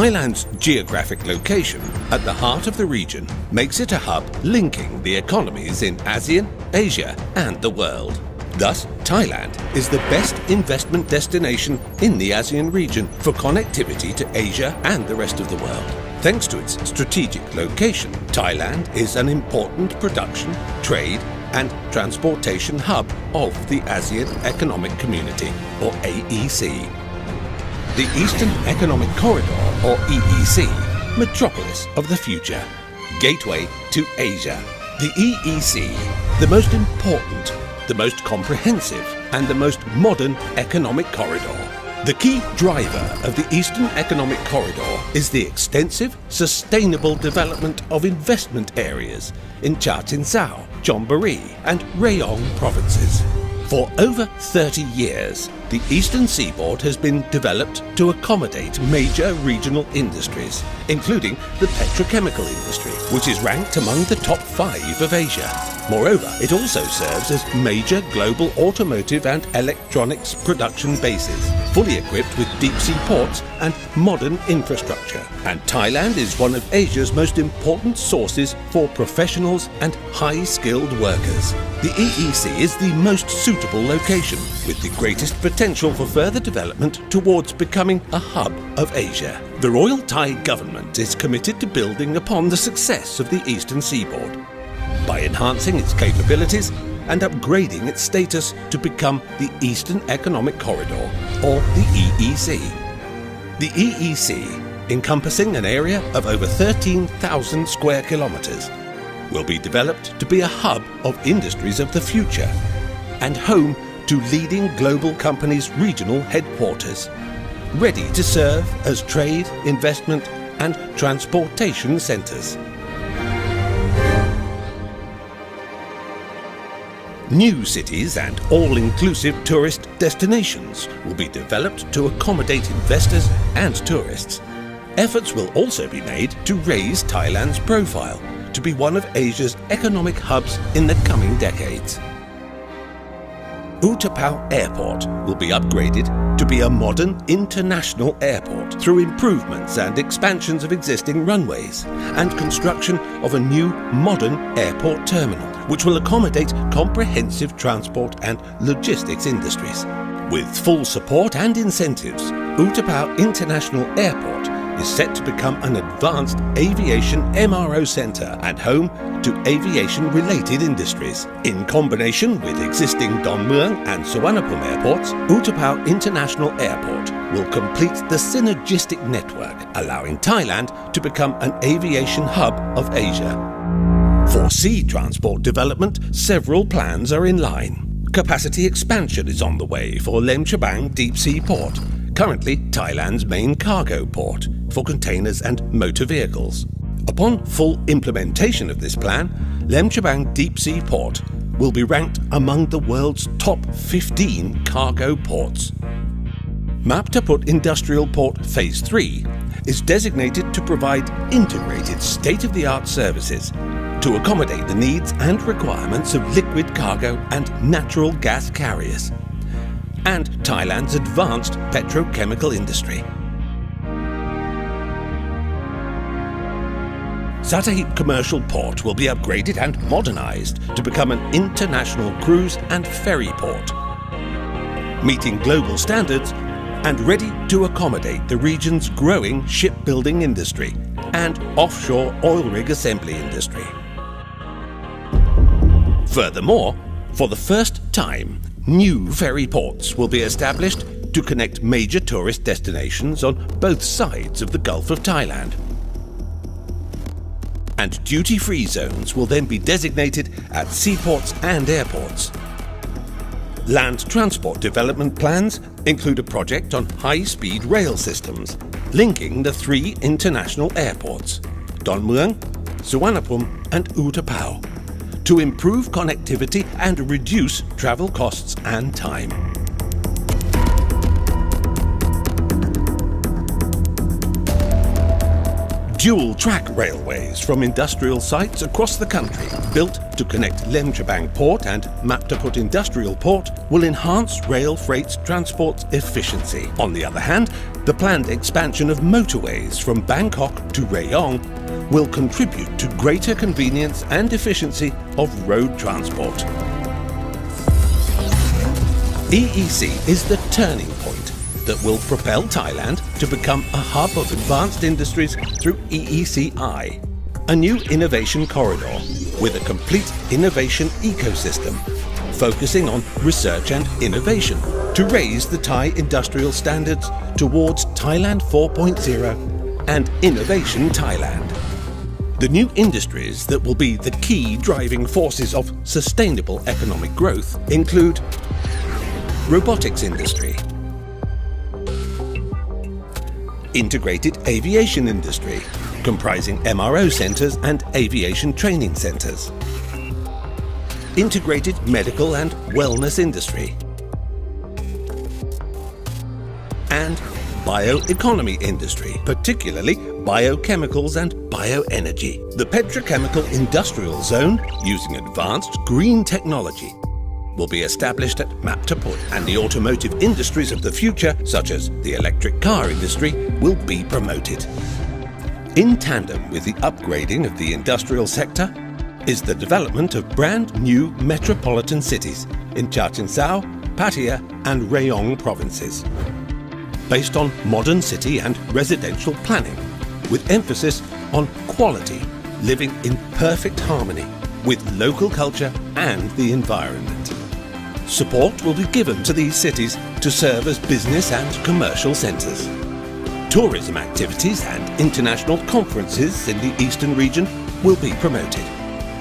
Thailand's geographic location at the heart of the region makes it a hub linking the economies in ASEAN, Asia and the world. Thus, Thailand is the best investment destination in the ASEAN region for connectivity to Asia and the rest of the world. Thanks to its strategic location, Thailand is an important production, trade and transportation hub of the ASEAN Economic Community, or AEC. The Eastern Economic Corridor, or EEC, metropolis of the future, gateway to Asia. The EEC, the most important, the most comprehensive and the most modern economic corridor. The key driver of the Eastern Economic Corridor is the extensive, sustainable development of investment areas in Chachinsao, Chonburi and Rayong provinces. For over 30 years, the Eastern Seaboard has been developed to accommodate major regional industries, including the petrochemical industry, which is ranked among the top 5 of Asia. Moreover, it also serves as major global automotive and electronics production bases, fully equipped with deep-sea ports and modern infrastructure. And Thailand is one of Asia's most important sources for professionals and high-skilled workers. The EEC is the most suitable location, with the greatest potential for further development towards becoming a hub of Asia. The Royal Thai government is committed to building upon the success of the Eastern Seaboard by enhancing its capabilities and upgrading its status to become the Eastern Economic Corridor, or the EEC. The EEC, encompassing an area of over 13,000 square kilometers, will be developed to be a hub of industries of the future and home to leading global companies' regional headquarters, ready to serve as trade, investment and transportation centers. New cities and all-inclusive tourist destinations will be developed to accommodate investors and tourists. Efforts will also be made to raise Thailand's profile to be one of Asia's economic hubs in the coming decades. Utapao Airport will be upgraded to be a modern international airport through improvements and expansions of existing runways and construction of a new modern airport terminal, which will accommodate comprehensive transport and logistics industries. With full support and incentives, Utapao International Airport is set to become an advanced aviation MRO centre and home to aviation-related industries. In combination with existing Don Mueang and Suvarnabhumi airports, Utapao International Airport will complete the synergistic network, allowing Thailand to become an aviation hub of Asia. For sea transport development, several plans are in line. Capacity expansion is on the way for Lem Chabang Deep Sea Port, currently Thailand's main cargo port for containers and motor vehicles. Upon full implementation of this plan, Lem Chabang Deep Sea Port will be ranked among the world's top 15 cargo ports. Maptaput Industrial Port Phase 3 is designated to provide integrated state-of-the-art services to accommodate the needs and requirements of liquid cargo and natural gas carriers, and Thailand's advanced petrochemical industry. Sattahip Commercial Port will be upgraded and modernized to become an international cruise and ferry port, meeting global standards and ready to accommodate the region's growing shipbuilding industry and offshore oil rig assembly industry. Furthermore, for the first time, new ferry ports will be established to connect major tourist destinations on both sides of the Gulf of Thailand. And duty-free zones will then be designated at seaports and airports. Land transport development plans include a project on high-speed rail systems linking the 3 international airports, Don Mueang, Suvarnabhumi and Utapao, to improve connectivity and reduce travel costs and time. Dual-track railways from industrial sites across the country, built to connect Lem Chabang Port and Maptaput Industrial Port, will enhance rail freight transport's efficiency. On the other hand, the planned expansion of motorways from Bangkok to Rayong will contribute to greater convenience and efficiency of road transport. EEC is the turning point that will propel Thailand to become a hub of advanced industries through EECI, a new innovation corridor with a complete innovation ecosystem, focusing on research and innovation to raise the Thai industrial standards towards Thailand 4.0 and Innovation Thailand. The new industries that will be the key driving forces of sustainable economic growth include robotics industry, integrated aviation industry, comprising MRO centres and aviation training centres, integrated medical and wellness industry, and bioeconomy industry, particularly biochemicals and bioenergy. The petrochemical industrial zone, using advanced green technology, will be established at Maptaput, and the automotive industries of the future, such as the electric car industry, will be promoted. In tandem with the upgrading of the industrial sector is the development of brand new metropolitan cities in Chachoengsao, Pattaya and Rayong provinces, based on modern city and residential planning, with emphasis on quality, living in perfect harmony with local culture and the environment. Support will be given to these cities to serve as business and commercial centres. Tourism activities and international conferences in the eastern region will be promoted.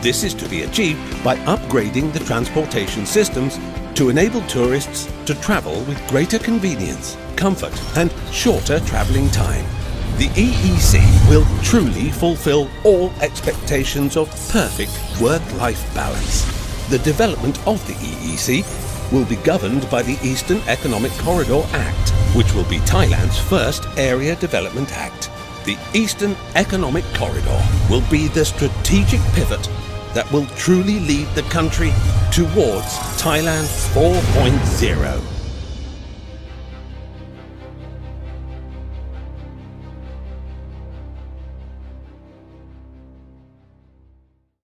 This is to be achieved by upgrading the transportation systems to enable tourists to travel with greater convenience, comfort and shorter travelling time. The EEC will truly fulfil all expectations of perfect work-life balance. The development of the EEC will be governed by the Eastern Economic Corridor Act, which will be Thailand's first Area Development Act. The Eastern Economic Corridor will be the strategic pivot that will truly lead the country towards Thailand 4.0.